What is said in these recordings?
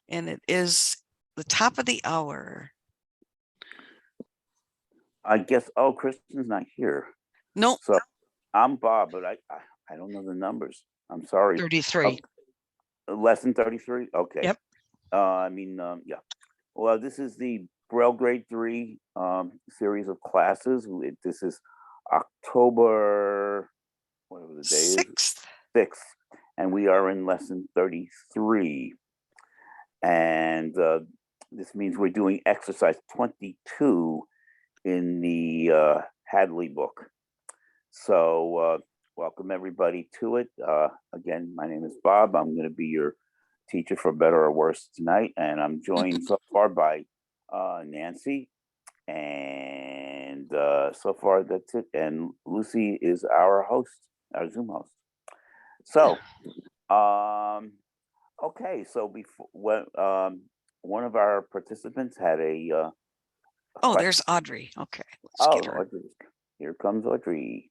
and it is the top of the hour. I guess, Kristen's not here. Nope. So I'm Bob, but I don't know the numbers. I'm sorry. 33. Less than 33? Okay. Yep. Yeah. Well, this is the Braille Grade 3 series of classes. This is October, whatever the day 6th. is. 6th. And we are in lesson 33. And this means we're doing exercise 22 in the Hadley book. So welcome everybody to it. Again, my name is Bob. I'm going to be your teacher for better or worse tonight. And I'm joined so far by Nancy. And so far that's it. And Lucy is our host, our Zoom host. So, okay. So before one of our participants had a oh, question. there's Audrey. Okay. Let's get her. Audrey. Here comes Audrey.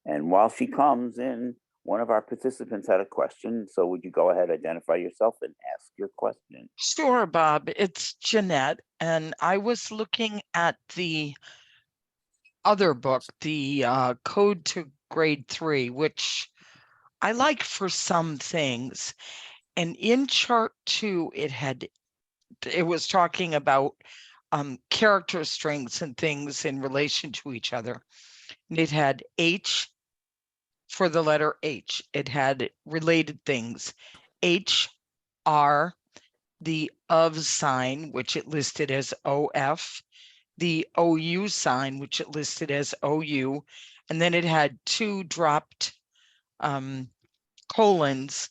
And while she comes in, one of our participants had a question. So would you go ahead, identify yourself and ask your question? Sure, Bob. It's Jeanette. And I was looking at the other book, the Code to Grade 3, which I like for some things. And in chart 2, it was talking about character strings and things in relation to each other. And it had H for the letter H. It had related things. H, R, the of sign, which it listed as OF, the OU sign, which it listed as OU, and then it had 2 dropped colons,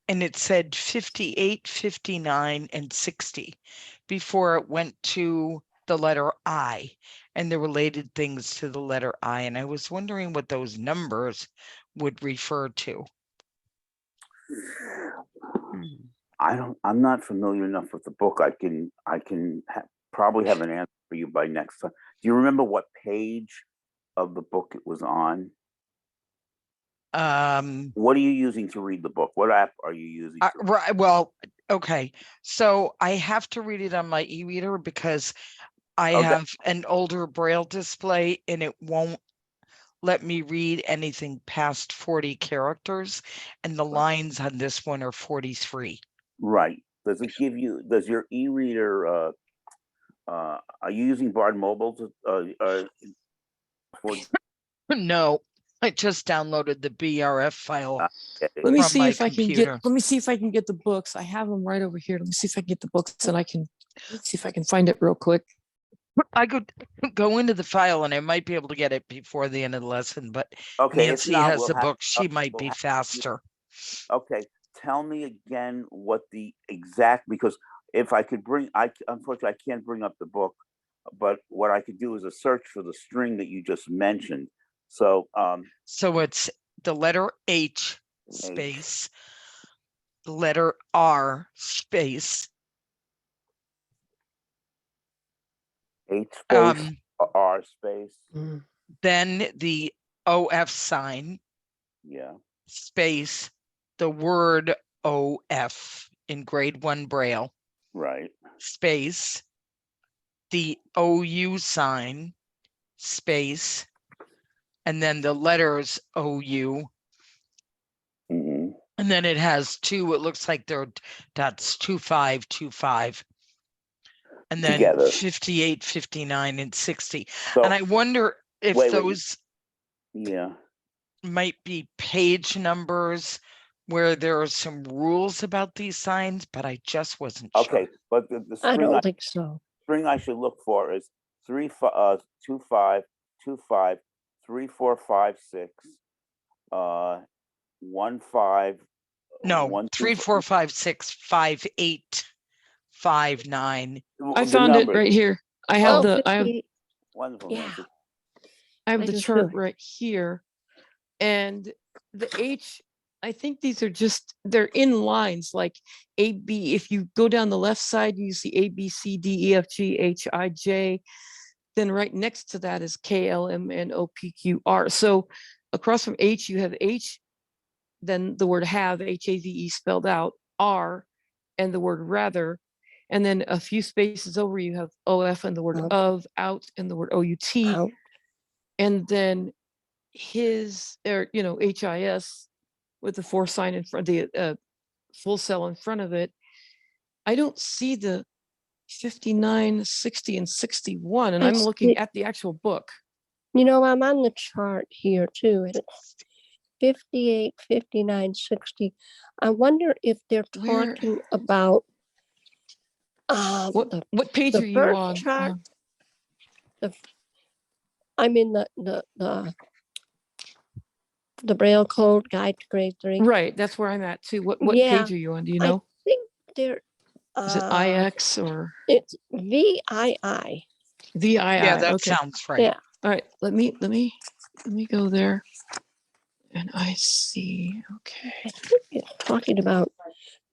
and it said 58, 59, and 60 before it went to the letter I and the related things to the letter I. And I was wondering what those numbers would refer to. I'm not familiar enough with the book. I can probably have an answer for you by next time. Do you remember what page of the book it was on? What are you using to read the book? What app are you using? Right. Well, okay. So I have to read it on my e-reader because I have an older Braille display and it won't let me read anything past 40 characters. And the lines on this one are 43. Right. Does your e-reader, are you using Bard Mobile No, I just downloaded the BRF file. Let me see if I can get the books. I have them right over here. Let me see if I can get the books and I can see if I can find it real quick. I could go into the file and I might be able to get it before the end of the lesson, but okay, Nancy has the book. She might be faster. Okay. Tell me again what the exact, because if I could unfortunately, I can't bring up the book, but what I could do is a search for the string that you just mentioned. So, so it's the letter H space, the letter R space, H space, R space, then the OF sign, space, the word OF in grade 1 Braille, right, space, the OU sign, space, and then the letters OU. And then it has 2, it looks like that's 2525. And then together. 58, 59, and 60. So, and I wonder if those might be page numbers where there are some rules about these signs, but I just wasn't sure. Okay, but the string I don't think so. String I should look for is 2525 3456 15. No, 3456 5859. I found it right here. I have wonderful. Yeah. I have the chart right here, and the H. I think these are they're in lines like A, B. If you go down the left side, you see A, B, C, D, E, F, G, H, I, J. Then right next to that is K, L, M, N, O, P, Q, R. So across from H, you have H, then the word have, H-A-V-E spelled out, R, and the word rather. And then a few spaces over, you have OF and the word of, out and the word OUT. Out. And then his, or, HIS with the # sign in front, the full cell in front of it. I don't see the 59, 60, and 61, and I I'm looking see. at the actual book. I'm on the chart here too, and it's 58, 59, 60. I wonder if they're Where- talking about What page the are you birth on? chart. I'm in the Braille Code Guide to Grade 3. Right, that's where I'm at too. What Yeah, page are you on? Do you I know? think they're. Is it IX or It's VII. VII? Yeah, that Okay. sounds right. Yeah. All right. Let me go there. And I see. Okay. I think it's talking about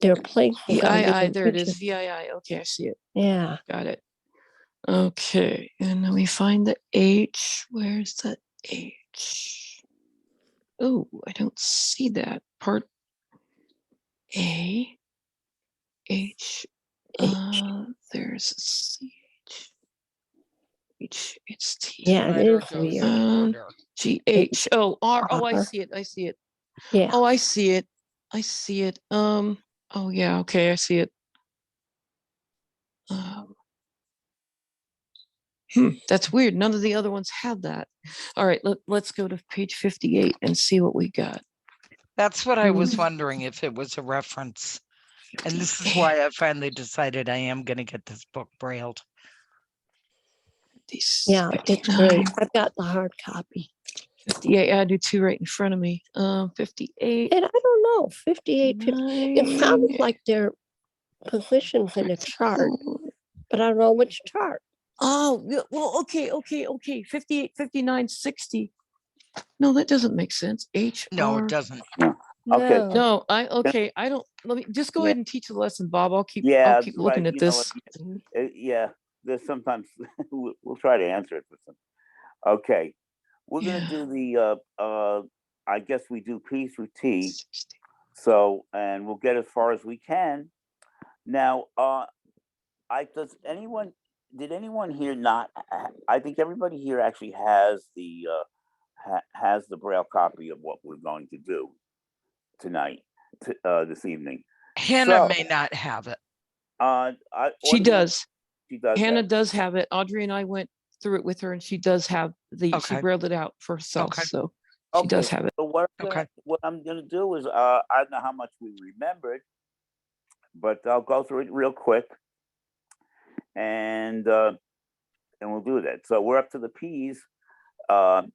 their places on VII. different There it is. pictures. VII. Okay, I see it. Yeah. Got it. Okay. And then we find the H. Where's the H? Oh, I don't see that. Part A. H. There's a CH. H. It's T. Yeah, it Letter is goes in weird. order. GH. Oh, R. Oh, I R. see it. I see it. Yeah. Oh, I see it. I see it. Oh yeah, okay, I see it. That's weird. None of the other ones have that. All right, let's go to page 58 and see what we got. That's what I was Mm. wondering, if it was a reference. And this is why I finally decided I am going to get this book brailled. Yeah, it's great. I've got the hard copy. 58, I do two right in front of me. 58. And I don't know, 58, 50. It sounds 9. like they're positions in a chart, but I don't know which chart. Oh, well, okay. 58, 59, 60. No, that doesn't make sense. H. No, R. it doesn't. Okay. No. No, I don't, let me just go ahead and teach the lesson, Bob. I'll keep Yeah, looking right, at this. Yeah, there's sometimes we'll try to answer it with some. Okay, we're gonna do the I guess we do P through T. So, and we'll get as far as we can. Now, did anyone here not? I think everybody here actually has the Braille copy of what we're going to do tonight, this evening. Hannah So, may not have it. She does. She does. Hannah does have it. Audrey and I went through it with her, and she does have she Okay. brailled it out for herself. Okay. So she does have it. So what I'm gonna do is I don't know how much we remembered, but I'll go through it real quick, and we'll do that. So we're up to the P's. Dot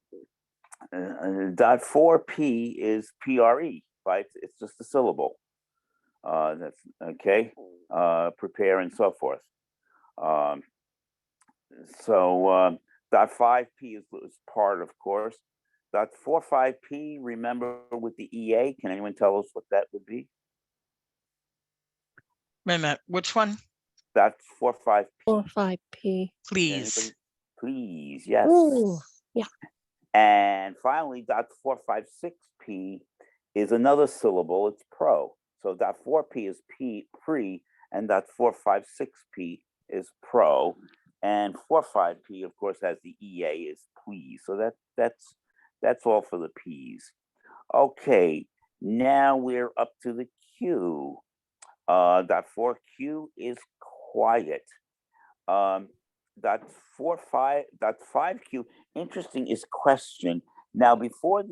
4P is PRE, right? It's just a syllable. That's okay. Prepare and so forth. Dot 5P is part, of course. Dot 45P, remember with the EA, can anyone tell us what that would be? Wait a minute, which one? Dot 45P. 45P. Please. Anybody? Please, yes. Ooh, yeah. And finally, dot 456P is another syllable, it's pro. So dot 4P is pre, and dot 456P is pro. And 45P, of course, has the EA is please. So that's all for the P's. Okay, now we're up to the Q. Dot 4Q is quiet. Dot 5Q, interesting, is question. Now, before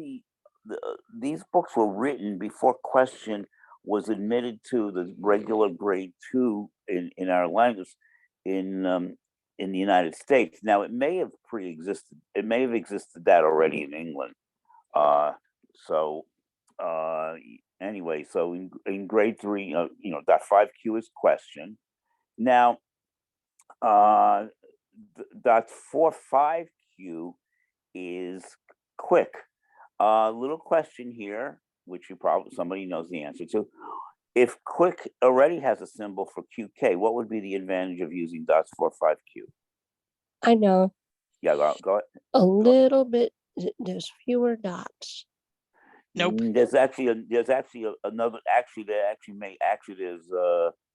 these books were written, before question was admitted to the regular grade 2 in our language in the United States. Now, it may have pre-existed. It may have existed that already in England. Anyway, so in grade 3, dot 5Q is question. Now, dot 45Q is quick. Little question here, which somebody knows the answer to. If quick already has a symbol for QK, what would be the advantage of using dots 45Q? I know. Yeah, go ahead. A little bit, there's fewer dots. Nope. There's actually another. There's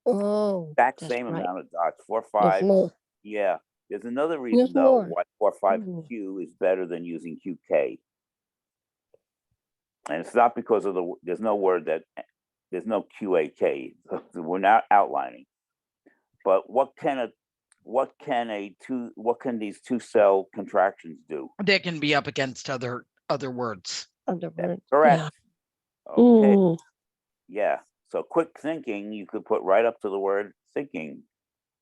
Oh, exact that's same right. amount of dots. 4, There's 5. more. Yeah. There's another reason There's though more. why 4, 5 Mm. Q is better than using QK. And it's not because of there's no QAK. We're not outlining. But what can these two cell contractions do? They can be up against other words. Underword. Correct. Yeah. Okay. Mm. Yeah. So quick thinking, you could put right up to the word thinking.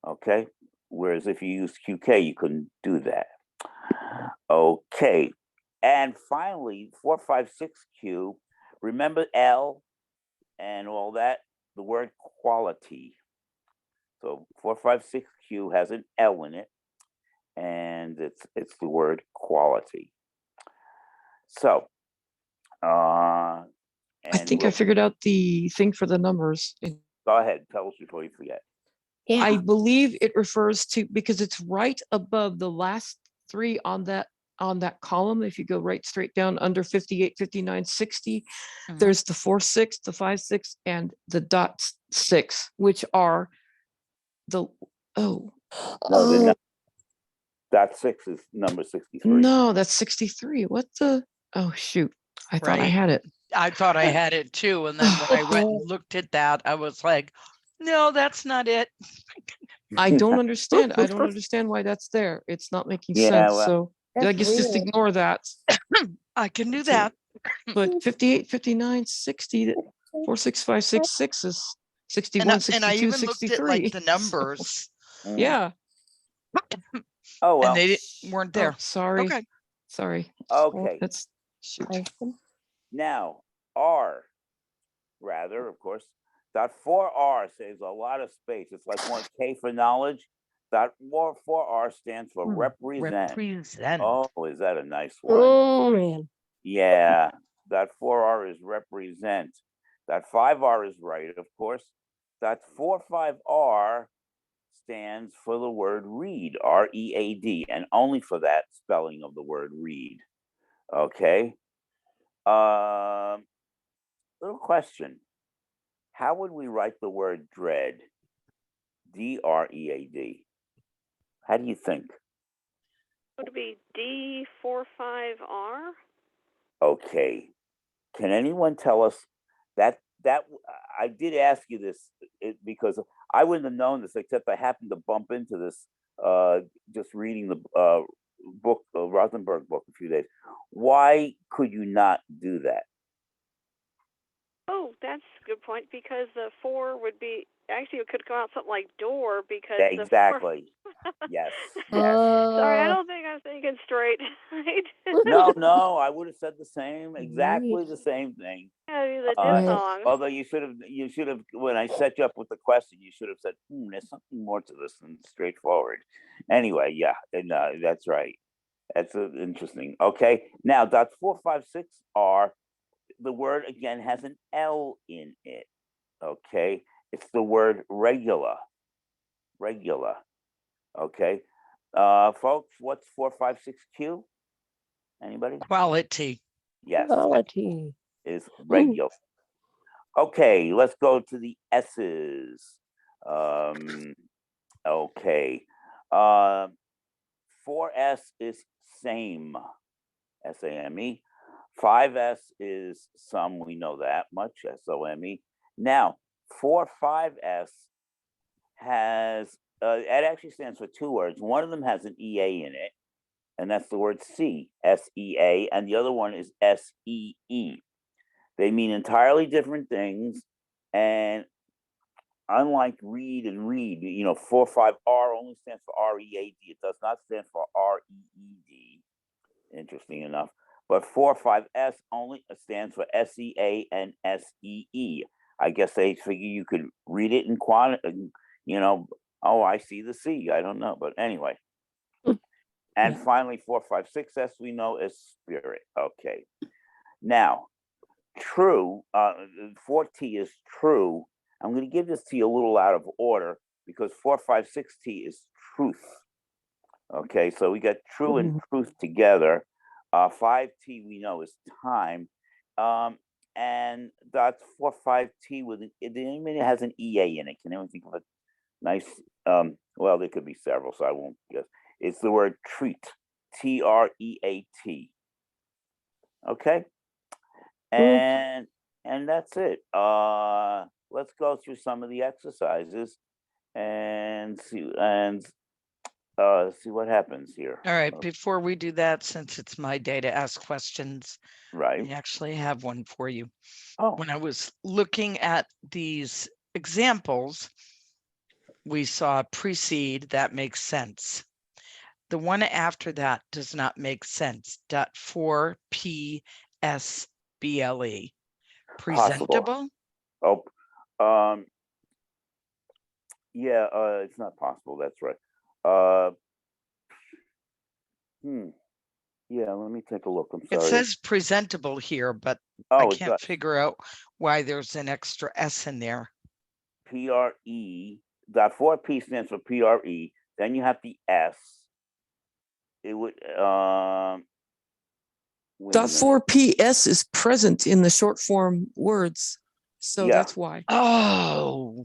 Okay. Whereas if you used QK, you couldn't do that. Okay. And finally, 4, 5, 6 Q. Remember L and all that? The word quality. So 4, 5, 6 Q has an L in it, and it's the word quality. So, I think I figured out the thing for the numbers. Go ahead, tell us before you forget. Yeah. I believe it refers to, because it's right above the last three on that column. If you go right straight down under 58, 59, 60, there's the 4, 6, the 5, 6, and the dot 6, which are the, No, they're not. Dot 6 is number 63. no, that's 63. What the, oh, shoot. I thought I Right. had it. I thought I had it too. And then when I went and looked at that, I was like, no, that's not it. I don't understand. I don't understand why that's there. It's not making Yeah, sense. well, So I That's guess just weird. ignore that. I can do So- that. But 58, 59, 60, 4, 6, 5, 6, 6 is 61, And I 62, even looked at like 63. the numbers Yeah. Oh, well. and they weren't there. Oh, sorry. Okay. Sorry. Okay. That's shoot. Hyphen. Now, R, rather, of course, dot 4R saves a lot of space. It's like one K for knowledge. Dot 4R stands for represent. Represent. Oh, is that a nice one? Oh, man. Yeah. Dot 4R is represent. Dot 5R is right, of course. Dot 45R stands for the word read, R-E-A-D, and only for that spelling of the word read. Okay. Little question. How would we write the word dread? D-R-E-A-D. How do you think? Would it be D45R? Okay. Can anyone tell us that I did ask you this because I wouldn't have known this except I happened to bump into this just reading the book, the Rothenberg book a few days. Why could you not do that? Oh, that's a good point, because the 4 would be, actually it could come out something like door, because Yeah, the exactly. Yes. Yes. Sorry, I don't think I'm thinking straight. No, I would have said the same, exactly the same thing. Yeah, the Right. diphthong. Although you should have, when I set you up with the question, you should have said, there's something more to this than straightforward. Anyway, yeah, and that's right. That's interesting. Okay, now dot 4, 5, 6 R, the word again has an L in it. Okay, it's the word regular. Regular. Okay, folks, what's 4, 5, 6 Q? Anybody? Quality. Yes, Quality. is regular. Okay, let's go to the S's. Okay. 4S is same, S-A-M-E. 5S is some, we know that much, S-O-M-E. Now, 4, 5S has, it actually stands for two words. One of them has an E-A in it, and that's the word see, S-E-A, and the other one is S-E-E. They mean entirely different things, and unlike read and read, 4, 5R only stands for R-E-A-D. It does not stand for R-E-E-D, interesting enough. But 4, 5S only stands for S-E-A and S-E-E. I guess they figure you could read it in quantity, oh, I see the C. I don't know, but anyway. And finally, 4, 5, 6S we know is spirit. Okay. Now, true, 4T is true. I'm going to give this to you a little out of order because 4, 5, 6T is truth. Okay, so we got true and truth together. 5T we know is time. and dot 45T with it has an EA in it. Can anyone think of a nice? Well, there could be several, so I won't guess. It's the word treat. TREAT. Okay, and that's it. Let's go through some of the exercises and see what happens here. All right, before we do that, since it's my day to ask questions, I Right. actually have one for you. Oh, When I was looking at these examples, we saw precede, that makes sense. The one after that does not make sense. Dot 4 PSBLE. Presentable? oh, yeah. It's not possible. That's right. Yeah. Let me take a look. I'm It sorry. says presentable here, but I can't figure out why there's an extra S in there. PRE. Dot 4P stands for PRE. Then you have the S. It would wait a Dot minute. 4PS is present in the short form words. So Yeah. that's why. Oh.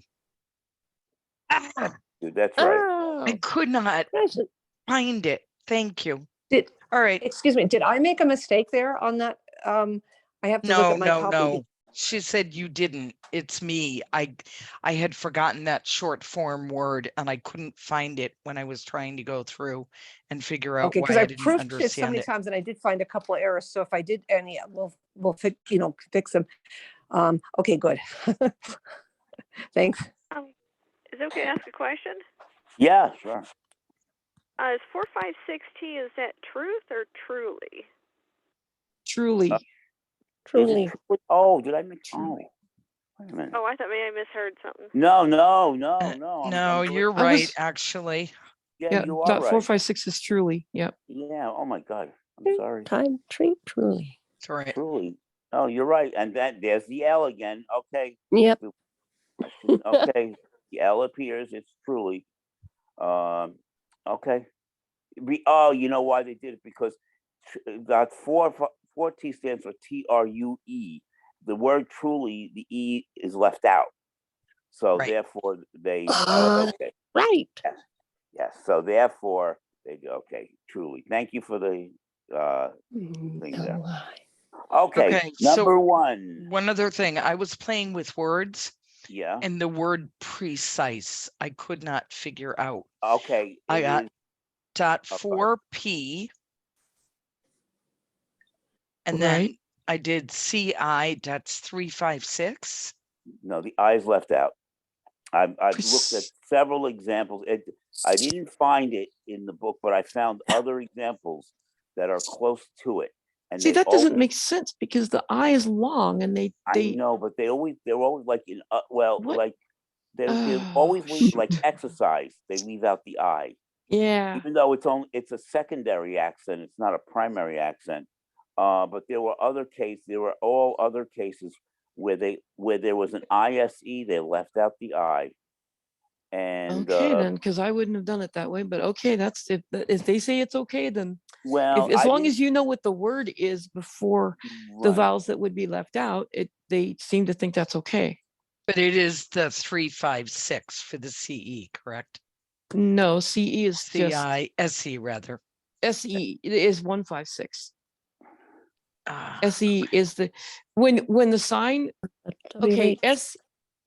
That's right. Oh, I could not present. find it. Thank you. Did, All right. excuse me, did I make a mistake there on that? I have to look No, at my copy. no. She said you didn't. It's me. I had forgotten that short form word and I couldn't find it when I was trying to go through and figure out Okay, why because I I didn't proofed it so understand many it. times and I did find a couple of errors. So if I did any, we'll fix, fix them. Okay, good. Thanks. Is it okay to ask a question? Yeah, sure. Is 456T, is that truth or truly? Truly. Is Truly. it truly? Oh, did I make? Truly. Oh, wait a minute. Oh, I thought maybe I misheard something. No. No, I'm you're I right, was- actually. Yeah, Yeah. you are Dot right. 456 is truly. Yep. Yeah. Oh my God. I'm sorry. Time treat truly. It's all right. Truly. Oh, you're right. And there's the L again. Okay. Yep. Okay. The L appears. It's truly. Okay. You know why they did it? Because that 4T stands for TRUE. The word truly, the E is left out. So Right. therefore they okay. Right. Yes. So therefore they do okay, truly. Thank you for the thing there. No lie. Okay, Okay, so number one. one other thing, I was playing with words Yeah. and the word precise, I could not figure out. Okay. I got is- dot Okay. 4P. And then Right. I did CI, that's 356. No, the I is left out. I've looked at several examples. I didn't find it in the book, but I found other examples that are close to it. And See, they that doesn't always- make sense because the I is long and I they know, but they're always like in What? like they Oh, always leave like shoot. exercise. They leave out the I, yeah. even though it's a secondary accent. It's not a primary accent. But there were all other cases where there was an ISE. They left out the I. And Okay, then, because I wouldn't have done it that way. But okay, that's if they say it's okay, then well, as I long didn't- as you know what the word is before the right. vowels that would be left out, they seem to think that's okay. But it is the 356 for the CE, correct? No, CE is just CI, SE rather. SE. It is 156. Ah, SE is the when the sign. Okay, WH.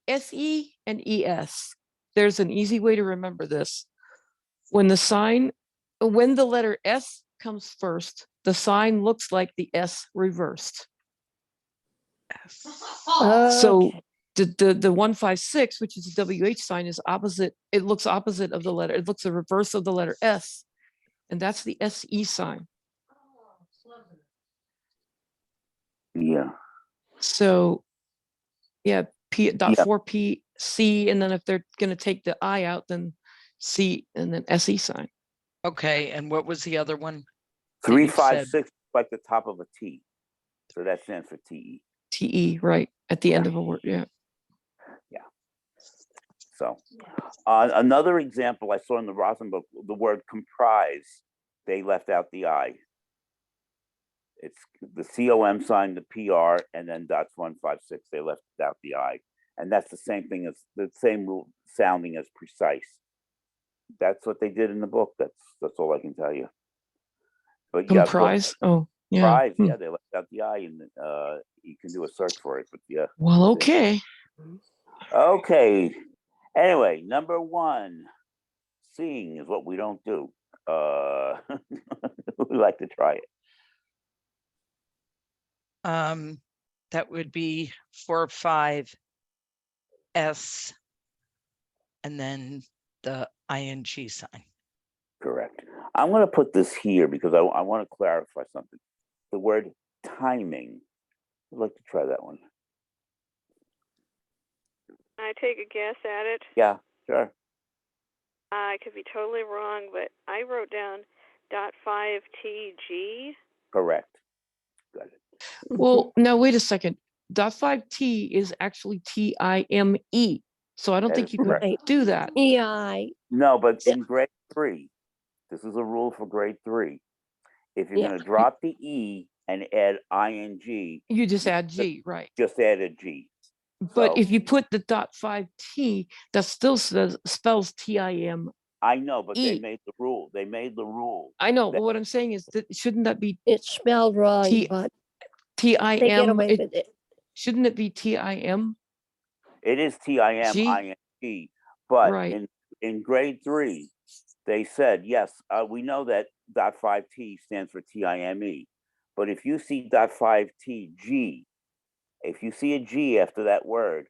SE and ES. There's an easy way to remember this. When the letter S comes first, the sign looks like the S reversed. So Okay. the 156, which is the WH sign, is opposite. It looks opposite of the letter. It looks the reverse of the letter S, and that's the SE sign. Yeah. So, yeah, P dot Yeah. 4P C, and then if they're going to take the I out, then C and then SE sign. okay, and what was the other one? 356 like the top of a T, so that stands for TE. TE, right at the end of a word. Yeah. So another example I saw in the Rosen book, the word comprise, they left out the I. It's the COM sign, the PR, and then dots 156. They left out the I, and that's the same thing as the same rule sounding as precise. That's what they did in the book. That's all I can tell you. But yeah, Comprise. Oh, yeah. Prize, yeah, they left out the I, and you can do a search for it. But yeah. Well, okay. Okay. Anyway, number one, seeing is what we don't do. We like to try it. That would be 4, 5, S, and then the ing sign. Correct. I'm going to put this here because I want to clarify something. The word timing. I'd like to try that one. I take a guess at it. Yeah, sure. I could be totally wrong, but I wrote down .5TG. Correct. Got it. Well, now wait a second. .5T is actually TIME. So I don't That think is you can correct. do that. EI, No, but in grade 3, this is a rule for grade 3. If you're Yeah. going to drop the E and add ing, You just add G, right? just add a G. But So- if you put the .5T, that still spells TIME. I know, but they E. made the rule. They made the rule. I know, That- but what I'm saying is that shouldn't that be it's spelled wrong, T- but they get TIM? away with it. Shouldn't it be TIM? It is TIM, G? ING, but Right. in grade 3, they said, yes, we know that .5T stands for TIME, but if you see .5TG, if you see a G after that word,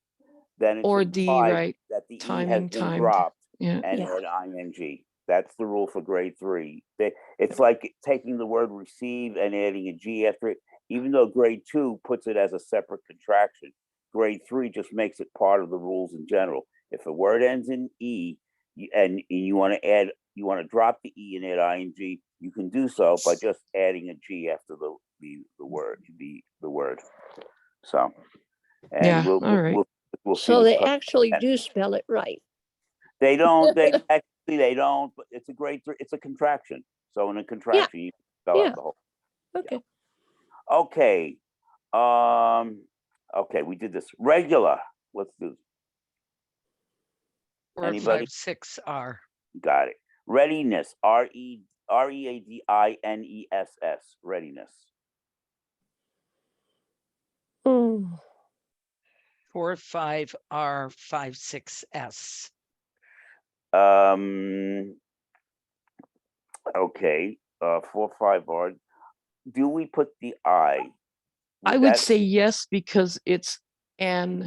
then it's Or D, implied right? that the E has Timing, been timed. dropped Yeah. and Yeah. add ing. That's the rule for grade 3. It's like taking the word receive and adding a G after it, even though grade 2 puts it as a separate contraction. Grade 3 just makes it part of the rules in general. If a word ends in E and you want to drop the E and add ing, you can do so by just adding a G after the word. So, and Yeah, all right. we'll see. So what's they coming. actually do spell it right. They don't. They don't. But it's a grade 3. It's a contraction. So in a contraction, you spell Yeah. out the whole. Okay. Okay. Okay, we did this. Regular. Let's do. 4, Anybody? 5, 6 R. Got it. Readiness. READINESS. Readiness. Mm, 4, 5 R, 5, 6 S. Okay. 4, 5 are. Do we put the I? I would say yes, because it's a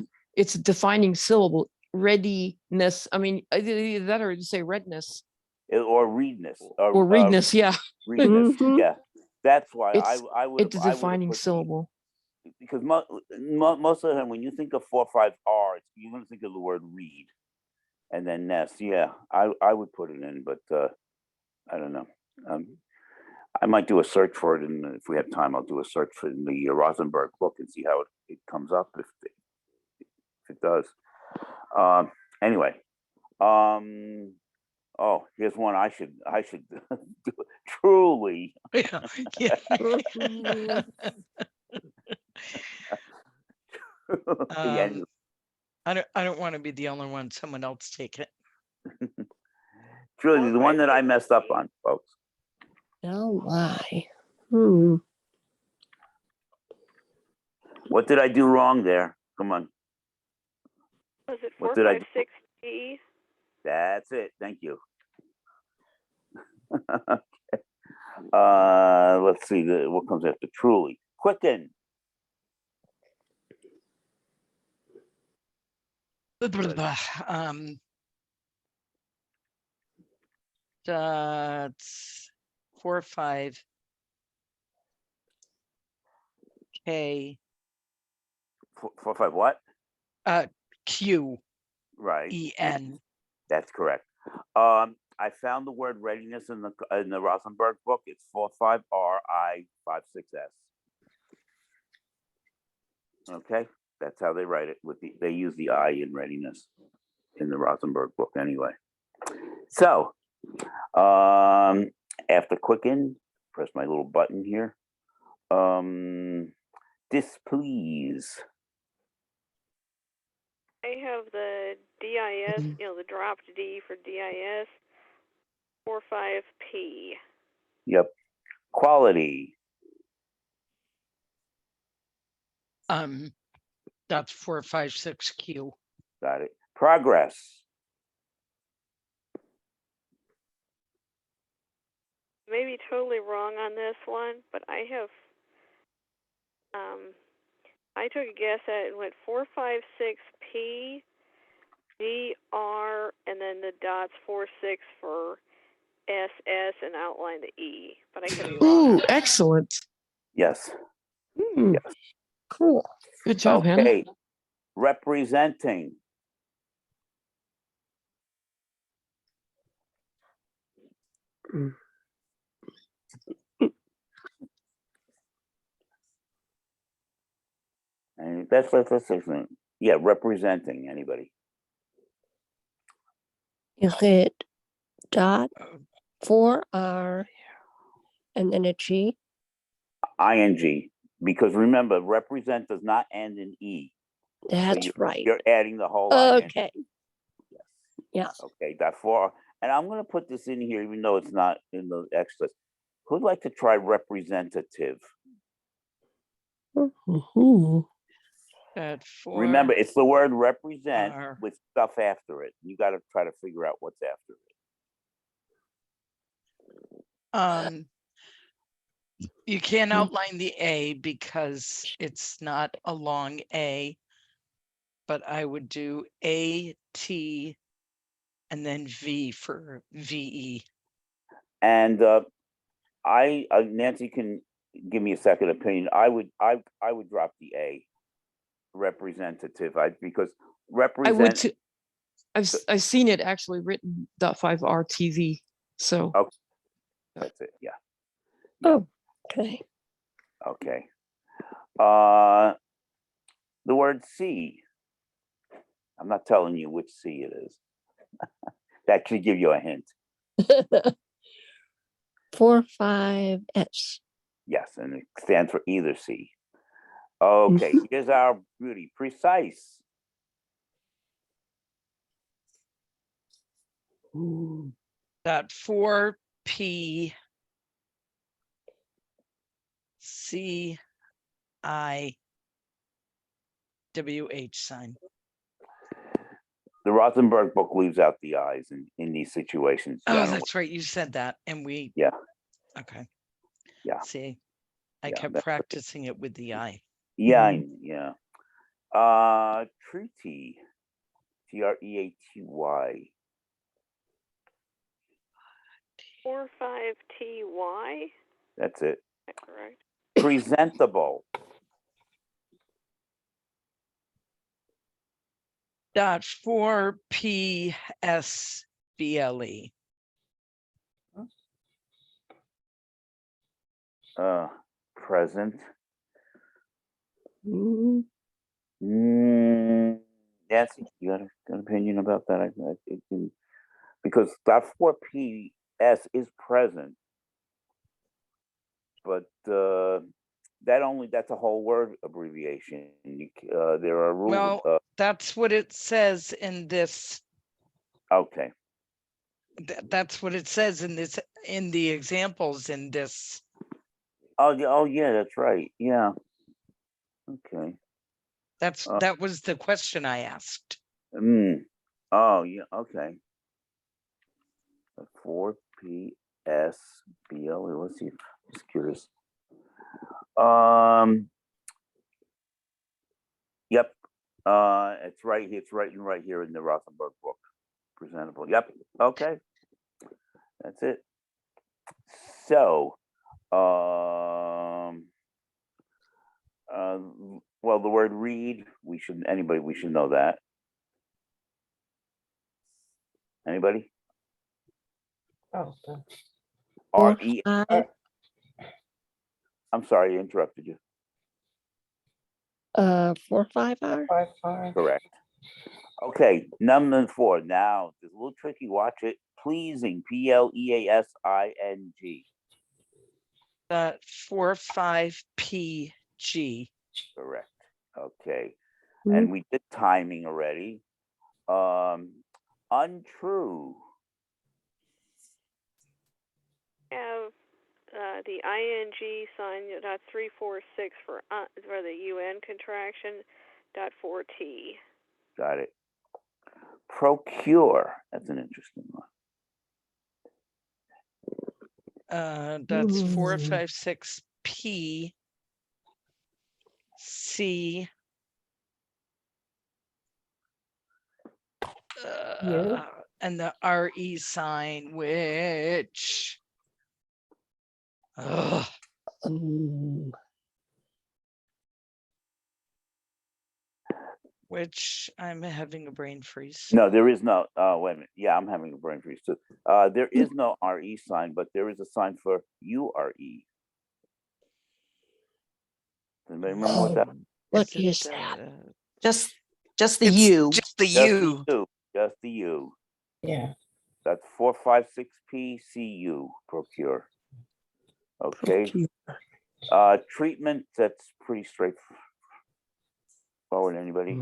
defining syllable. Readiness. I mean, either that or to say redness or readness or readness. Yeah, readness. Mhm. Yeah, that's why It's- I would. it's a defining syllable. Because most of the time, when you think of 4, 5 R, you're going to think of the word read, and then nest. Yeah, I would put it in, but I don't know. I might do a search for it, and if we have time, I'll do a search for it in the Rosenberg book and see how it comes up if it does. Anyway, oh, here's one I should do. Truly. Yeah. Yeah. Yeah, I don't want to be the only one. Someone else take it. truly the one that I messed up on, folks. Oh my. Hmm. What did I do wrong there? Come on. Was it What 4, did I 5, do? 6 T? That's it. Thank you. Let's see what comes after truly. Quicken. That's 4, 5 K 4, 5 what? Q Right. E N. That's correct. I found the word readiness in the Rosenberg book. It's 4, 5 R I 5, 6 S. Okay, that's how they write it. They use the I in readiness in the Rosenberg book anyway. So, after quicken, press my little button here. Displease. I have the DIS, the dropped D for DIS, 45P. Yep. Quality. That's 456Q. Got it. Progress. Maybe totally wrong on this one, but I have, I took a guess at it and went 456P, DR, and then the dots 46 for SS and outline the E, but I could be wrong. Ooh, on that. excellent. Yes. Hmm, Yes. cool. Good job, Hannah. Okay. Representing. Mm. And that's yeah, representing anybody. You hit dot 4R and then a G. ING. Because remember, represent does not end in E. So That's right. You're adding the whole IN. Okay. Yes. Yes. Okay, dot 4. And I'm going to put this in here, even though it's not in the extras. Who'd like to try representative? Mhm. That 4. Remember, it's the word represent R. with stuff after it. You got to try to figure out what's after it. You can't outline the A because it's not a long A, but I would do A, T, and then V for VE. And Nancy can give me a second opinion. I would drop the A, representative. Because I would represent. too. I've seen it actually written .5R TV. So Okay, that's it. Yeah. Oh, okay. Okay. The word C. I'm not telling you which C it is. That should give you a hint. 45S. Yes, and it stands for either C. Okay, here's our beauty. Precise. That 4P CIWH sign. The Rothenberg book leaves out the I's in these situations. Oh, generally. that's right. You said that. And we, Yeah. okay. Yeah. See, I Yeah, kept that's right. practicing it with the I. Yeah, yeah. Treaty. TREATY. 45TY. That's it. Is that correct? Presentable. Dot 4PSBLE. Present. Mhm. Nancy, you got an opinion about that? Because that 4PS is present, but that's a whole word abbreviation. There are rules. Well, that's what it says in this. Okay. That's what it says in this, in the examples in this. Oh yeah, that's right. Yeah. Okay. That was the question I asked. Oh yeah. Okay. 4PSBLE. Let's see. Just curious. Yep. It's right. It's written right here in the Rothenberg book. Presentable. Yep. Okay. That's it. So, well, the word read, we should know that. Anybody? Oh, RE. 45, I'm sorry, I interrupted you. 45R. 5. Correct. Okay, number 4. Now, it's a little tricky. Watch it. Pleasing. PLEASING. The 45PG. Correct. Okay. Mhm. And we did timing already. Untrue. Have the ing sign dot 346 for the UN contraction dot 4T. Got it. Procure. That's an interesting one. That's Ooh. 456P C. And the RE sign, which which I'm having a brain freeze. No, there is no. Wait a minute. Yeah, I'm having a brain freeze too. There is no RE sign, but there is a sign for URE. Anybody remember what that? What Is is it, that? Just the It's U. just the Just U. the U. Just the U. Yeah. That's 456PCU. Procure. Okay. Treatment. That's pretty straightforward. Anybody?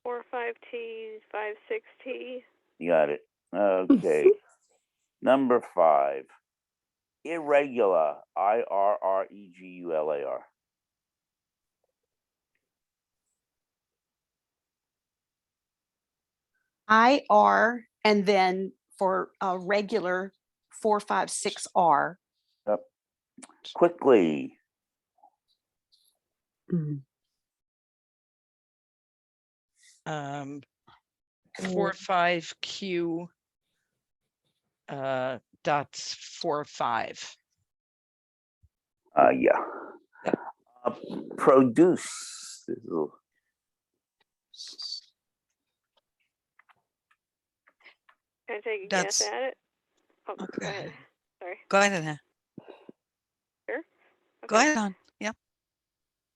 45T 56T. You got it. Okay. Number 5. Irregular. IRREGULAR. IR, and then for regular 456R. Yep. Quickly. Mhm. 45Q dots 45. Yeah. Produce. This is a little- Can I take a That's- guess at it? Oh, go okay. ahead. Sorry. Go ahead, Hannah. Sure. Go Okay. ahead on. Yep.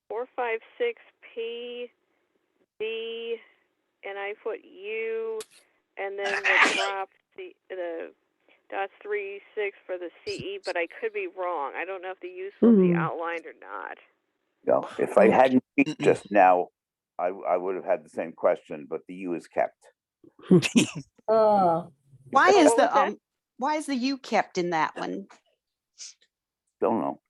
456P D, and I put U, and then the drop the dots 36 for the CE, but I could be wrong. I don't know if the U will be outlined or not. No, if I hadn't peeked just now, I would have had the same question, but the U is kept. Why What is was that? the why is the U kept in that one? Don't know.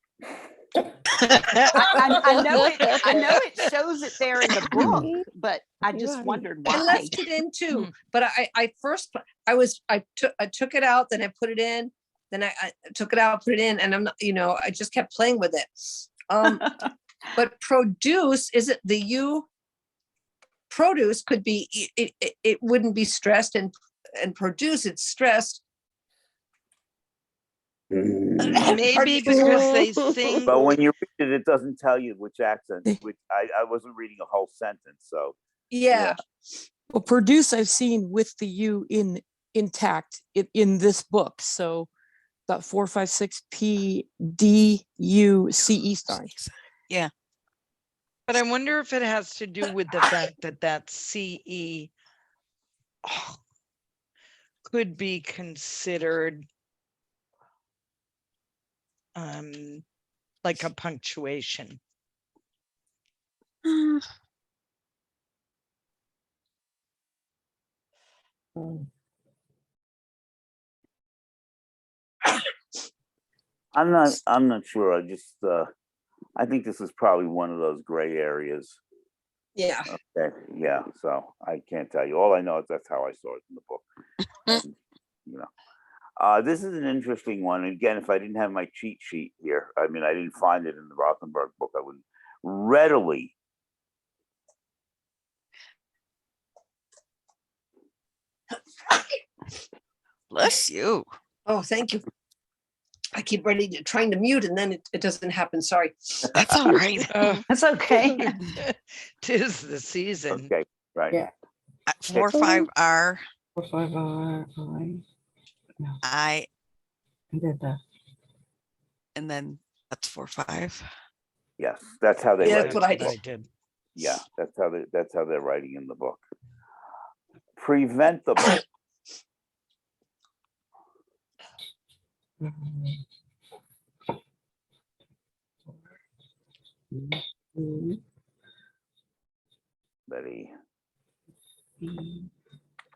I know it shows it there in the book, but I just Right. wondered I why. left it in too, but I took it out, then I put it in, then I took it out, put it in, and I'm not, I just kept playing with it. But produce, is it the U? Produce could be, it wouldn't be stressed, and produce, it's stressed. Maybe because they think But when you read it, it doesn't tell you which accent, which I wasn't reading a whole sentence, so. Yeah. Well, produce I've seen with the U intact in this book. So got 456P D U CE sign. Yeah. but I wonder if it has to do with the fact that that CE could be considered like a punctuation. I'm not sure. I think this is probably one of those gray areas. Yeah. Okay, yeah, so I can't tell you. All I know is that's how I saw it in the book. And, this is an interesting one. Again, if I didn't have my cheat sheet here, I mean, I didn't find it in the Rothenberg book, I would readily. Bless you. Oh, thank you. I keep trying to mute, and then it doesn't happen. Sorry. That's all right. That's okay. 'Tis the season. Okay, right. Yeah. 45R 45R I and then the and then that's 45. Yes, that's how they Yeah, write that's it. what I That's did. did. Yeah, that's how they're writing in the book. Preventable. Betty.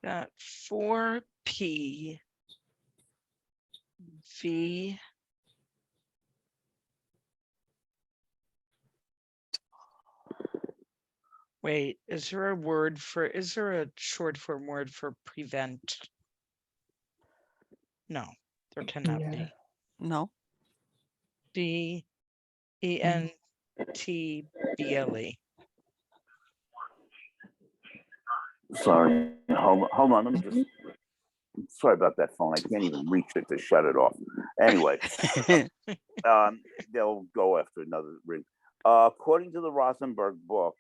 Got 4P V Wait, is there a short form word for prevent? No, there cannot be. No. Preventble. Sorry, hold on. Let me just. Sorry about that phone. I can't even reach it to shut it off. Anyway, they'll go after another ring. According to the Rosenberg book,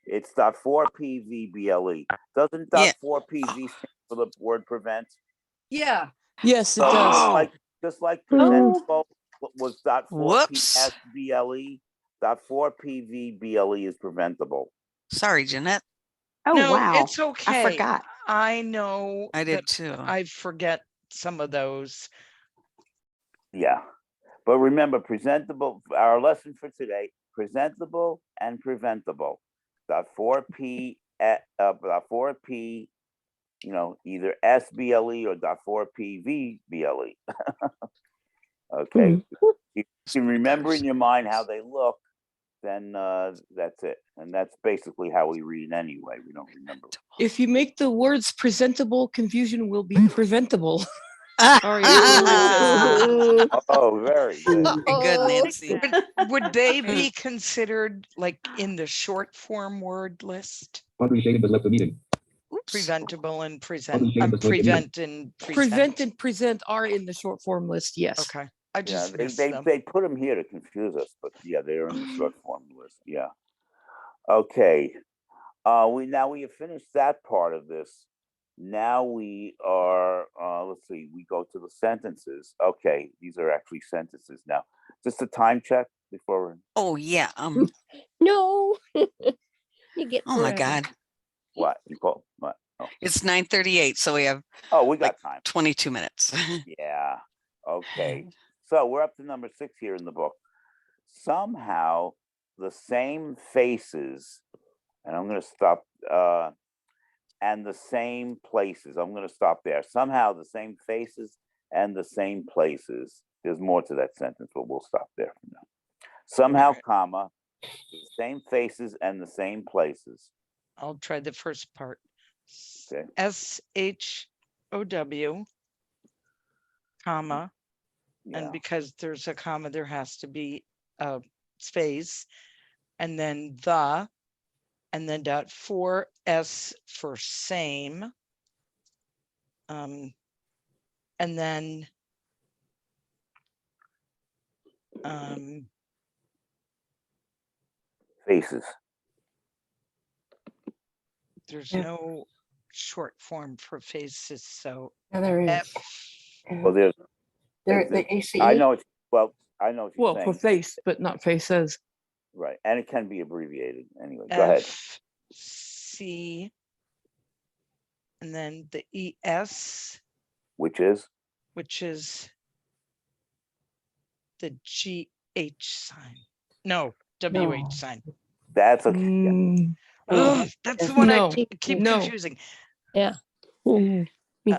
it's .4PVBLE. Doesn't Yeah. .4PV stand for the word prevent? Yeah. Yes, it So does. just like Oh. presentable was Whoops. .4PSBLE, .4PVBLE is preventable. Sorry, Jeanette. Oh, No, wow. it's okay. I forgot. I know I that did too. I forget some of those. Yeah. But remember, presentable, our lesson for today, presentable and preventable. .4P, .4P, either SBLE or .4PVBLE. Okay. If you can remember in your mind how they look, then that's it. And that's basically how we read anyway. We don't remember. If you make the words presentable, confusion will be preventable. Sorry, Oh, very good. Very good, Nancy. Would they be considered like in the short form word list? Oops. Preventable and Prevent and present are in the short form list. Yes. Okay. I Yeah, just missed them. they put them here to confuse us, but yeah, they're in the short form list. Yeah. Okay. We have finished that part of this. Now we are, let's see, we go to the sentences. Okay, these are actually sentences now. Just a time check before. Oh yeah. No. You get Oh my forever. God. What? Nicole? What? Oh. It's 9:38, so we have We got like time. 22 minutes. Yeah. Okay. So we're up to number 6 here in the book. Somehow the same faces, and I'm going to stop, and the same places. I'm going to stop there. Somehow the same faces and the same places. There's more to that sentence, but we'll stop there for now. Somehow, Right. comma, the same faces and the same places. I'll try the first part. Okay. SHOW, comma, Yeah. and because there's a comma, there has to be a space, and then the, and then .4S for same, and then Faces. there's no short form for faces, so Yeah, there is. F. Well, there's. The ACE. I know it's I know what you're Well, saying. for face, but not faces. Right, and it can be abbreviated. Anyway, go ahead. FC, and then the ES, Which is? which is the GH sign. No, WH sign. That's okay. Yeah. Mm, Oh, that's the one No, I keep no. confusing. Yeah. Me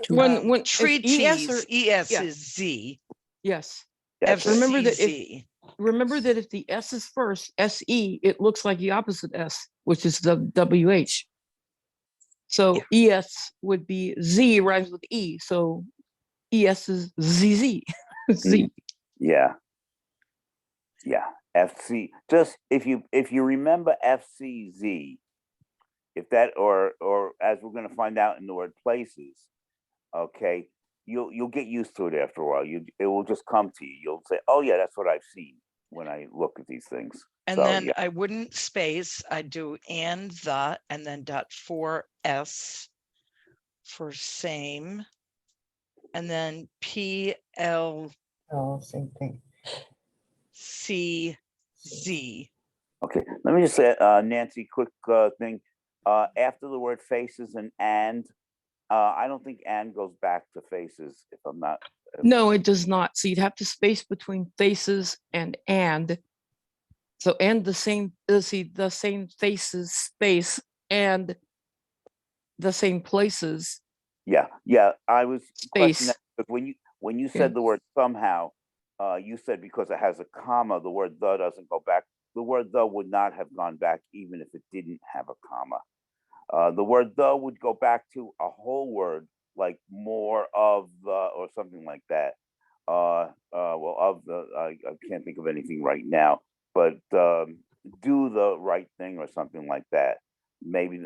too. When if treaties, or ES yeah. is Z. yes. That's it. Remember that if FCZ. remember that if the S is first, SE, it looks like the opposite S, which is the WH. So ES would be Z rhymes with E. So ES is ZZ. Z. Yeah. Yeah. FC. Just if you remember FCZ, if that or as we're going to find out in the word places, okay, you'll get used to it after a while. It will just come to you. You'll say, oh yeah, that's what I've seen when I look at these things. And So, then yeah. I wouldn't space. I do and the, and then .4S for same, and then PL. Oh, same thing. CZ. Okay, let me just say, Nancy, quick thing. After the word faces and I don't think and goes back to faces, if I'm not. No, it does not. So you'd have to space between faces and. So and the same, see, the same faces, space, and the same places, Yeah, I was questioning space. that because when you Yeah. said the word somehow, you said because it has a comma, the word the doesn't go back. The word the would not have gone back even if it didn't have a comma. The word the would go back to a whole word like more of the or something like that. Well, of the I can't think of anything right now, but do the right thing or something like that. Maybe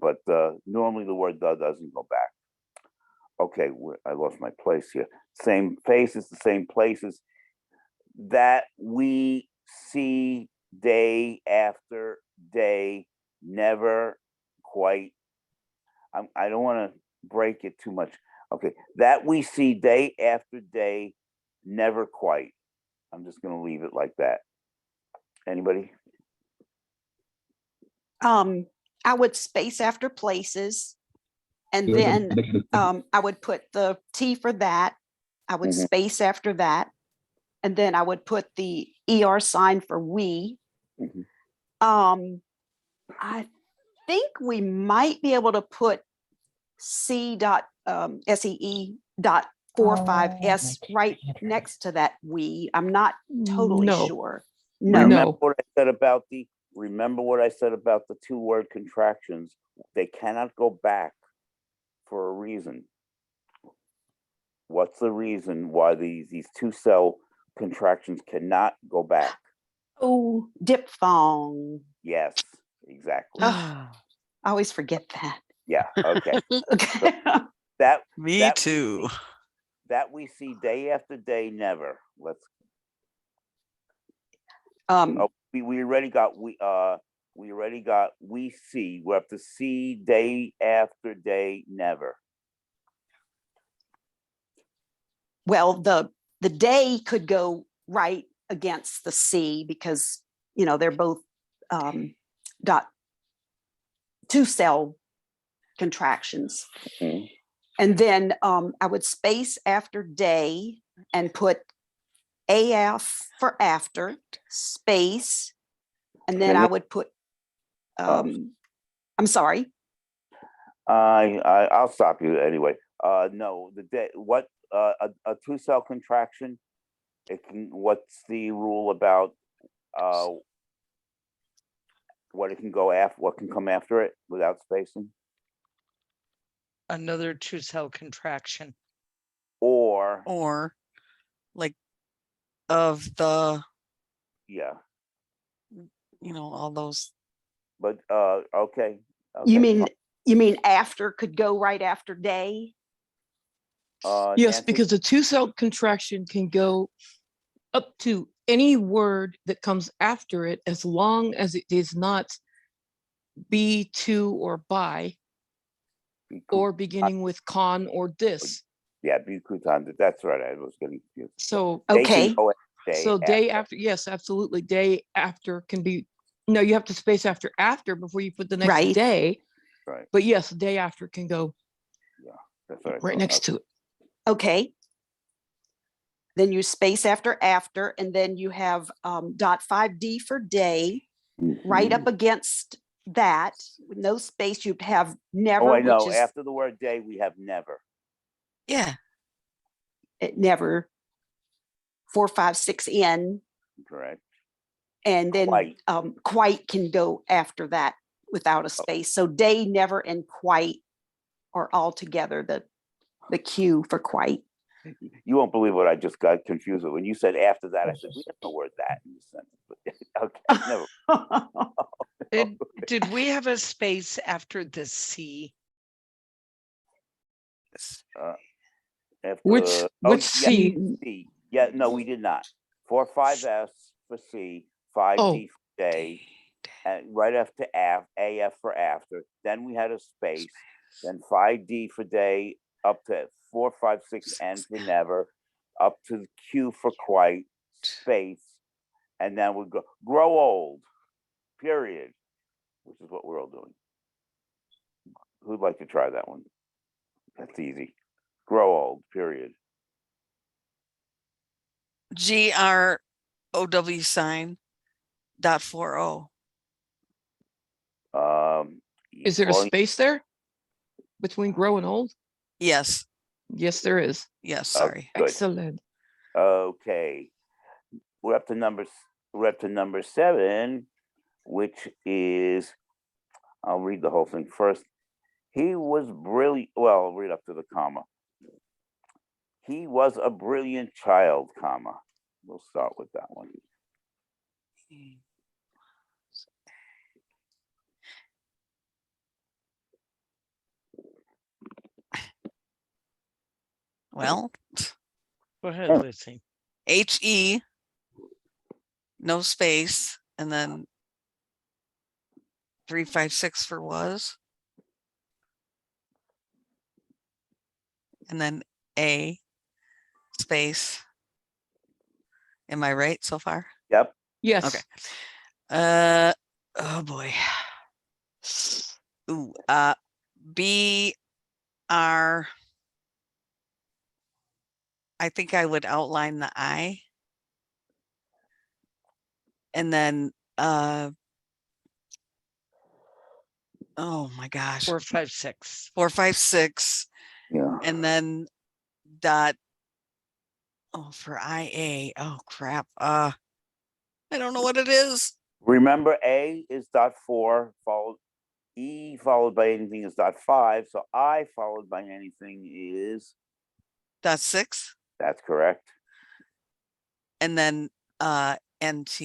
but normally the word the doesn't go back. Okay, I lost my place here. Same faces, the same places that we see day after day, never quite. I don't want to break it too much. Okay, that we see day after day, never quite. I'm just going to leave it like that. Anybody? I would space after places, and then I would put the T for that. I would Mhm. space after that, and then I would put the ER sign for we. Mhm. I think we might be able to put C dot SEE dot 45S right next to that we. I'm not totally No. sure. No. Remember what I said about the 2-word contractions? They cannot go back for a reason. What's the reason why these 2-cell contractions cannot go back? Oh, diphthong. Yes, exactly. Oh, I always forget that. Yeah, okay. Okay. That Me that we too. see- that we see day after day, never. Let's we already got we see. We're up to see day after day, never. Well, the day could go right against the C because they're both dot 2-cell contractions. Mhm. And then I would space after day and put AF for after, space, and then I would put I'm sorry. I'll stop you anyway. No, the day what a 2-cell contraction. It can. What's the rule about what it can go after? What can come after it without spacing? Another 2-cell contraction. Or like of the, yeah, all those. but okay. You fine. mean after could go right after day? Yes, Nancy? because the 2-cell contraction can go up to any word that comes after it, as long as it is not be, to, or by, or beginning with con or this. Yeah, Bikutan. That's right. I was getting confused. So They can Okay. go day so day after. after, yes, absolutely. Day after can be, no, you have to space after before you put the next Right. day. Right. But yes, day after can go That's what I right thought. next to it. Okay. Then you space after, and then you have dot 5D for day, right up Mhm. against that, with no space. You'd have never, Oh, I know. which is After the word day, we have never. Yeah. never 4, 5, 6 in, Correct. and then Quite. quite can go after that without a space. So day, never, and quite are all together the Q for quite. You won't believe what I just got confused with. When you said after that, I said we have no word that in the sentence. But okay, never. Did we have a space after the C? After Which yeah, C? C. Yeah, no, we did not. 4, 5S for C, 5D for day, and right after AF for after. Then we had a space. Then 5D for day, up to 4, 5, 6 N for never, up to Q for quite, space, and then we go grow old, period, which is what we're all doing. Who'd like to try that one? That's easy. Grow old, period. GROW sign dot 40. Is there a well, space there between grow and old? Yes, Yes, there is. yes, Oh, sorry. good. Excellent. Okay. We're up to number 7, which is, I'll read the whole thing first. He was brilliant. Well, I'll read up to the comma. He was a brilliant child, comma. We'll start with that one. Well, Go ahead, Lucy. HE, no space, and then 356 for was. And then A space. Am I right so far? Yep. Yes. Okay. Oh boy. Ooh, BR. I think I would outline the I. And then oh my gosh. 456. 456. Yeah. And then dot. Oh, for IA. Oh crap. I don't know what it is. Remember, A is dot 4, followed E followed by anything is dot 5. So I followed by anything is, Dot 6. that's correct. And then NT.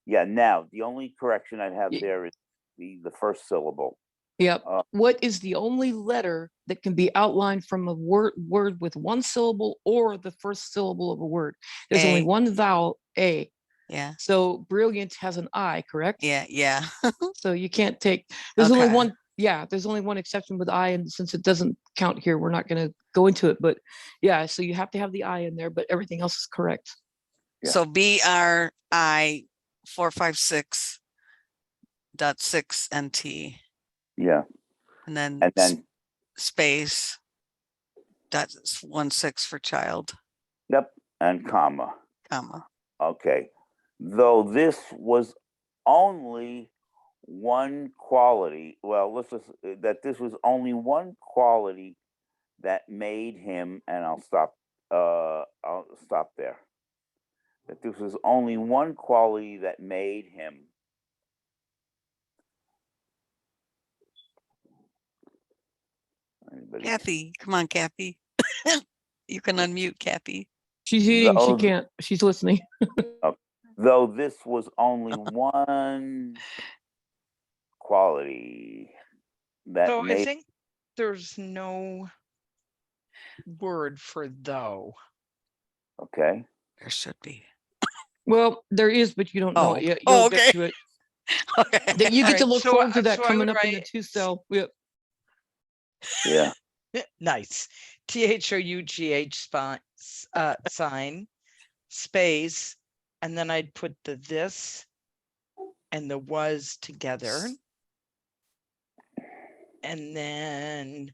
Yeah. Now the only correction I'd have Ye- there is the first syllable. Yep. Uh, What is the only letter that can be outlined from a word with one syllable or the first syllable of a word? There's only A. one vowel, A. Yeah. So brilliant has an I, correct? Yeah. Yeah. So you can't take, there's only Okay. one, yeah, there's only one exception with I, and since it doesn't count here, we're not going to go into it, but yeah, so you have to have the I in there, but everything else is correct. Yeah. So BRI 456.6 NT. Yeah. And then, And then, space dot 16 for child, yep. And comma. comma. Okay. Though this was only one quality, well, let's just, that this was only one quality that made him, and I'll stop there. That this was only one quality that made him. Anybody? Kathy, come on, Kathy. You can unmute Kathy. She's eating, she Though- can't, she's listening. Though this was only one quality that So I made, think there's no word for though. okay. There should be. Well, there is, but you don't know Oh, it yet. oh, You'll okay. get to it. Okay. That you get to Alright, look so forward to I- that so I coming would up in the write- 2-cell. Yep. Yeah. Nice. THOUGH sign, space, and then I'd put the this and the was together. And then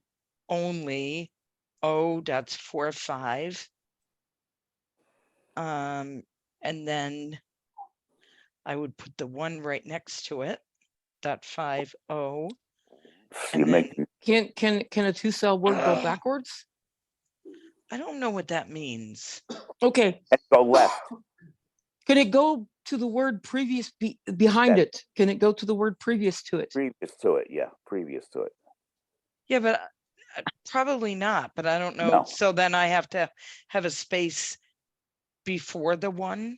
only, oh, that's 4-5. And then I would put the one right next to it, dot 50. You And make, then Can a 2-cell word go backwards? I don't know what that means. Okay. and go left. Can it go to the word previous behind That- it? Can it go to the word previous to it? Previous to it, yeah. Previous to it. Yeah, but probably not, but I don't know. No. So then I have to have a space before the one.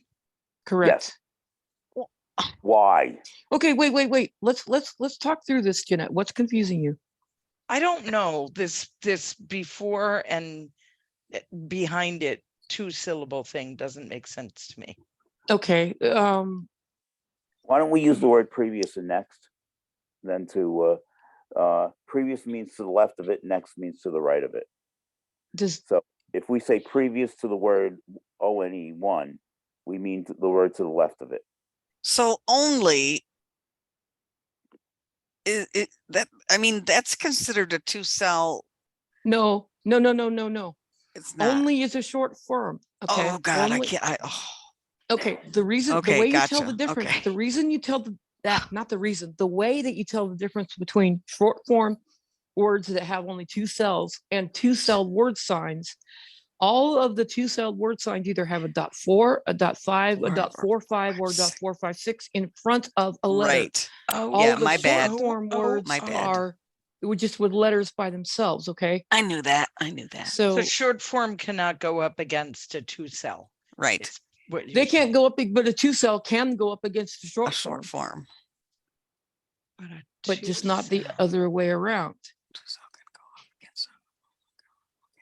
Correct. Why? Okay, wait. Let's talk through this, Jeanette. What's confusing you? I don't know this before and behind it 2-syllable thing doesn't make sense to me. Okay. Why don't we use the word previous and next? Then to previous means to the left of it, next means to the right of it. Does So if we say previous to the word one, we mean the word to the left of it. So only that I mean that's considered a 2-cell No, no, no, no, no, no. It's not. Only is a short form. Okay. Oh God, Only, I can't. okay. The reason, the Okay, way you tell gotcha. the difference, Okay. the reason you tell not the reason, the way that you tell the difference between short form words that have only two cells and 2-celled word signs. All of the 2-celled word signs either have a .4, a .5, a .45, or a .456 in front of a letter. Right. Oh, All yeah, the my short bad. form words my bad. are just with letters by themselves. Okay. I knew that. I knew that. So So short form cannot go up against a 2-cell. Right. It's what they you're can't saying. go up, but a 2-cell can go up against a A short short form, form. but just not the other way around.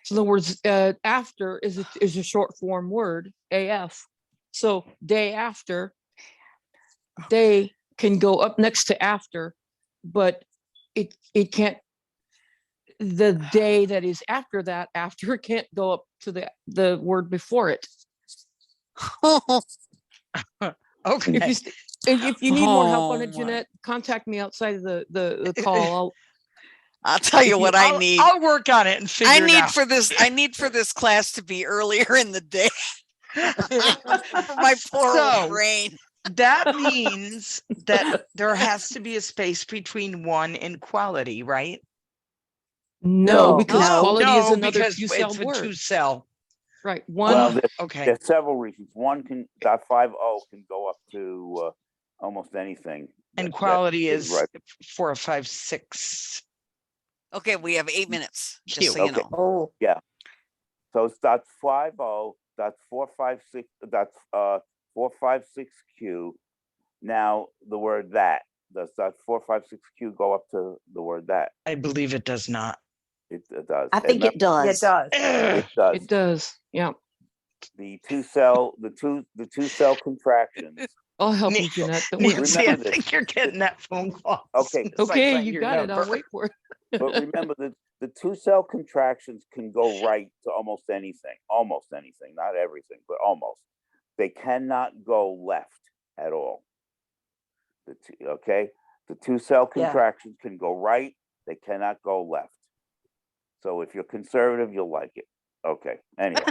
So in other words, after is a short form word, AF. So day after, day can go up next to after, but it can't, the day that is after that, after can't go up to the word before it. Okay. If you need more help on Oh it, my. Jeanette, contact me outside of the call. I'll tell you if what you- I need. I'll work on it and figure I it need out. for this. I need for this class to be earlier in the day. For my poor So- old brain. That means that there has to be a space between one and quality, right? No, No, because no, quality is another because it's 2-celled a word. 2-cell. Right. Well, One. Okay. there's several reasons. One can .50 can go up to almost anything. And that quality is right. 4, 5, 6. Okay, we have 8 minutes. Cute. Just so you Okay. know. oh, So it's .50, .456, .456Q. Now the word that. Does .456Q go up to the word that? I believe it does not. It does. I think it does. It does. It does. It does. Yeah. The two-cell contractions. I'll help Ne- you, Jeanette. Don't worry. Nancy, I Remember this. think you're getting that phone call. Okay. as soon as I Okay, find you your got it. I'll number. wait for it. But remember that the two-cell contractions can go right to almost anything, not everything, but almost. They cannot go left at all. The two-cell Yeah. contractions can go right, they cannot go left. So if you're conservative, you'll like it. Okay, anyway.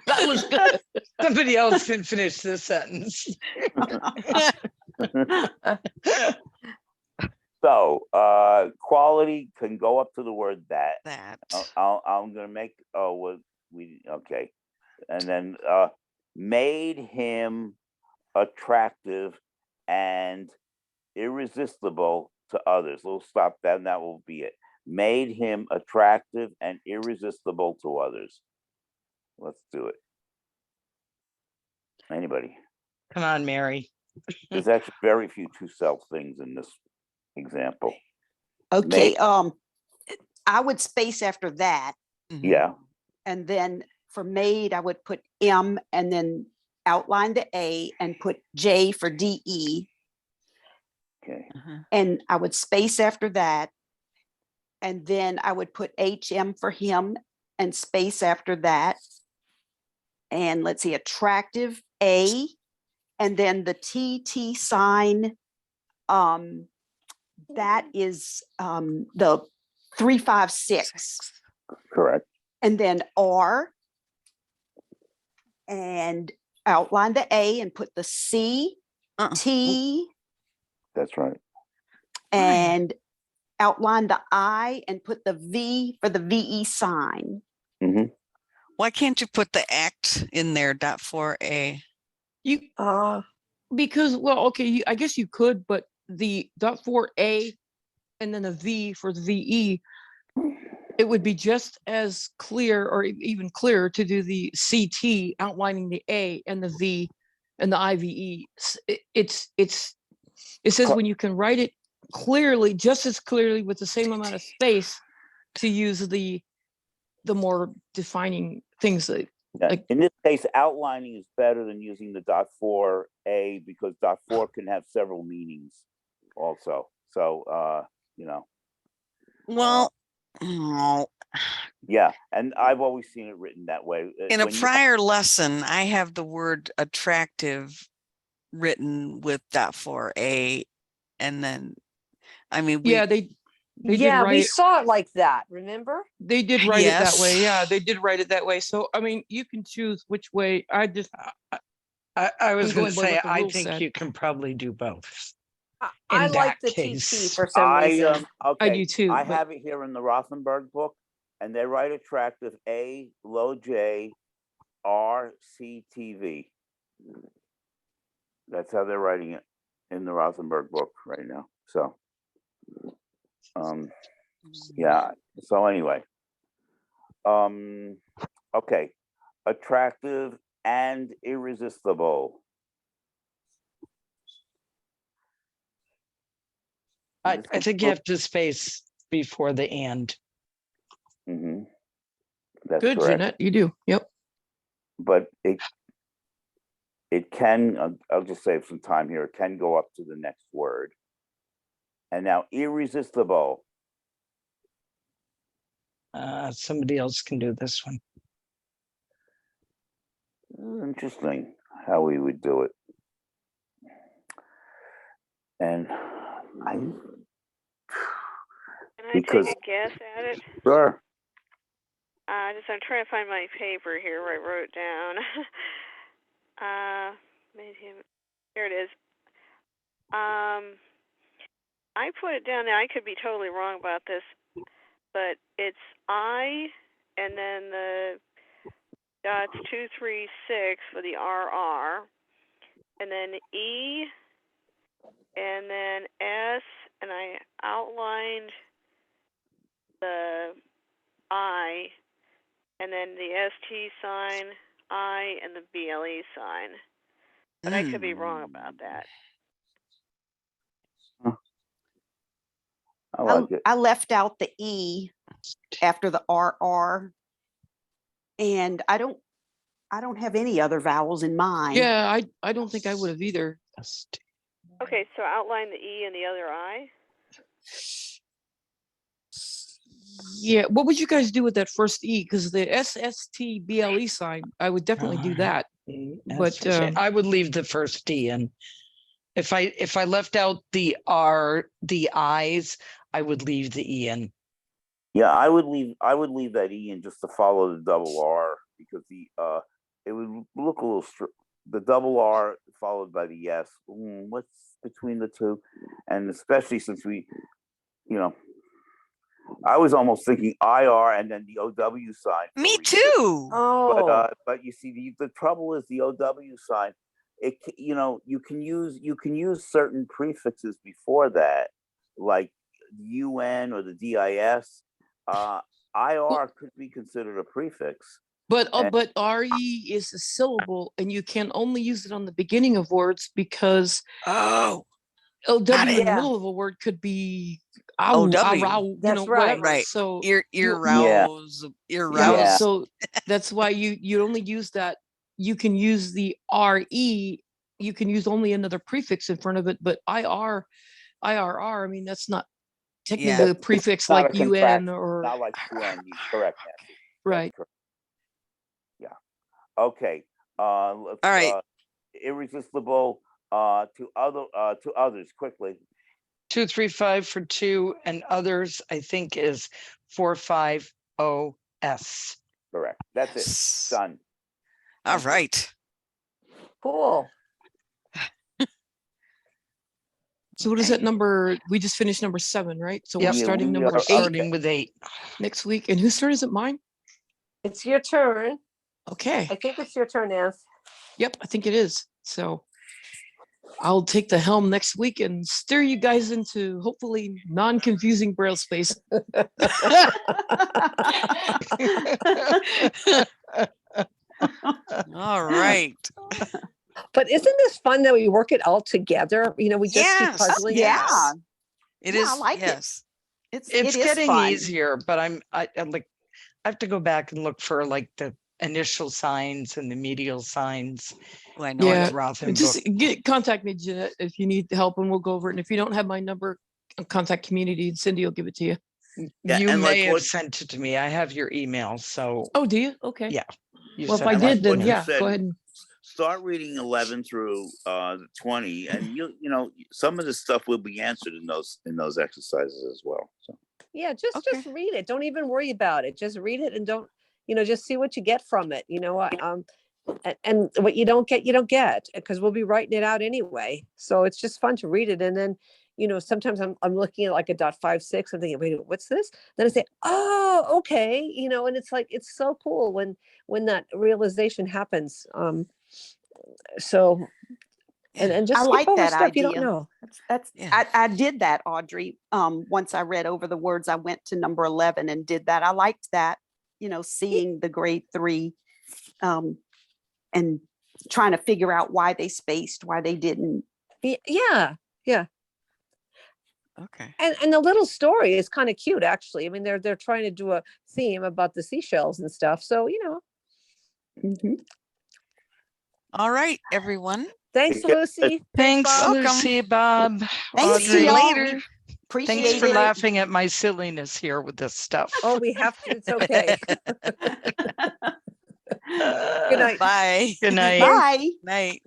That was good. Somebody else can finish this sentence. So quality can go up to the word that. That. I'm gonna make okay, and then made him attractive and irresistible to others. We'll stop that, and that will be it. Made him attractive and irresistible to others. Let's do it. Anybody? Come on, Mary. There's actually very few two-cell things in this example. okay. I would space after that. Mhm. Yeah. And then for made, I would put M and then outline the A and put J for DE. Okay. Uh-huh. And I would space after that. And then I would put HM for him and space after that. And let's see, attractive A. And then the TT sign, that is the 356. Correct. And then R. And outline the A and put the C, T, That's right. and outline the I and put the V for the VE sign. Mm-hmm. Why can't you put the act in there? .4a. You because okay, I guess you could, but the .4a and then a V for the VE, it would be just as clear or even clearer to do the CT outlining the A and the V and the IVE. It says when you can write it clearly, just as clearly with the same amount of space, to use the more defining things that Yeah. like- In this case, outlining is better than using the .4a because .4 can have several meanings also. So, Well, oh, yeah. And I've always seen it written that way. in a When you- prior lesson, I have the word attractive written with .4a, and then, I mean, Yeah, they did Yeah, write we it. saw it like that, remember? They did write it that way. Yeah, Yes. they did write it that way. So I mean, you can choose which way. I just I was I'm going to going by say, what the I rules think said. you can probably do both. I In like that the TT case. for some reason. I Okay, do too. I but have it here in the Rothenberg book, and they write attractive A, low J, R, C, T, V. That's how they're writing it in the Rothenberg book right now. So, yeah. So anyway, okay, attractive and irresistible. I think you have to space before the and. Mm-hmm. That's good, correct. Jeanette. You do. Yep. But it can, I'll just save some time here. It can go up to the next word. And now irresistible. Somebody else can do this one. Interesting how we would do it. And Can I because- take a guess at it? sure. I'm trying to find my paper here where I wrote it down. Here it is. I put it down there. I could be totally wrong about this, but it's I, and then the dots 2, 3, 6 for the RR, and then E, and then S, and I outlined the I, and then the ST sign, I, and the BLE sign. But I could be wrong about that. I like it. I left out the E after the RR. And I don't have any other vowels in mine. Yeah, I don't think I would have either. Okay, so outline the E and the other I. Yeah, what would you guys do with that first E? Because the SSTBLE sign, I would definitely do that. But I would leave the first D in. If I left out the R, the I's, I would leave the E in. Yeah, I would leave that E in just to follow the double R, because it would look a little the double R followed by the S. What's between the two? And especially since I was almost thinking IR and then the OW sign. Me too. Oh, But you see, the trouble is the OW sign. You can use certain prefixes before that, like UN or the DIS. IR could be considered a prefix. But RE is a syllable, and you can only use it on the beginning of words because Oh, LW got in it. the middle of a word could be OW. That's right. whatever. Right. So ear you- rouse, ear yeah, rouse. so that's why you only use that. You can use the RE. You can use only another prefix in front of it, but IRR. I mean, that's not technically Yeah. a prefix Not like a UN contraction, or not like UN. Correct, Nancy. That's right. correct. Yeah. Okay. Let's, All right. Irresistible to others quickly. 2, 3, 5 for 2, and others I think is 4, 5, O, S. Correct. That's Yes. it. Done. All right. cool. So what is that number? We just finished number 7, right? So Yep. we're Yeah, starting we number are 8 Starting with 8. next week. And whose turn is it? Mine? It's your turn. Okay. I think it's your turn, Nance. Yep, I think it is. So I'll take the helm next week and steer you guys into hopefully non-confusing Braille space. All right. But isn't this fun that we work it all together? We just keep Yes. puzzling. Yeah, It Yeah, is. I like it. Yes. it's It's it is getting fun. easier, but I have to go back and look for like the initial signs and the medial signs. Oh, I know. Yeah, it. Rothenberg. just contact me, Jeanette, if you need help, and we'll go over it. And if you don't have my number, contact community, and Cindy will give it to you. Yeah, You and may like have what- sent it to me. I have your email, so Oh, do you? Okay. you Well, if sent I it like did, to what then me. you yeah, said. go ahead and start reading 11 through 20, and you know some of the stuff will be answered in those exercises as well. So Yeah, just Okay. read it. Don't even worry about it. Just read it and don't, just see what you get from it. And what you don't get, you don't get, because we'll be writing it out anyway. So it's just fun to read it. And then, sometimes I'm looking at like a .56. I'm thinking, wait, what's this? Then I say, oh, okay. And it's like, it's so cool when that realization happens. So, and Yeah. just I skip like over that stuff you don't idea. know. That's Yeah. I did that, Audrey. Once I read over the words, I went to number 11 and did that. I liked that, seeing the grade 3 and trying to figure out why they spaced, why they didn't. Yeah. Okay. And the little story is kind of cute, actually. I mean, they're trying to do a theme about the seashells and stuff. So, Mhm. All right, everyone. thanks, Yeah. Lucy. Thanks, Bob. Welcome. Lucy, Bob, Thanks See you Audrey. to y'all. later. We appreciate Thanks for it. laughing at my silliness here with this stuff. Oh, we have to. It's okay. Good night. Bye. Good night. Bye. Night.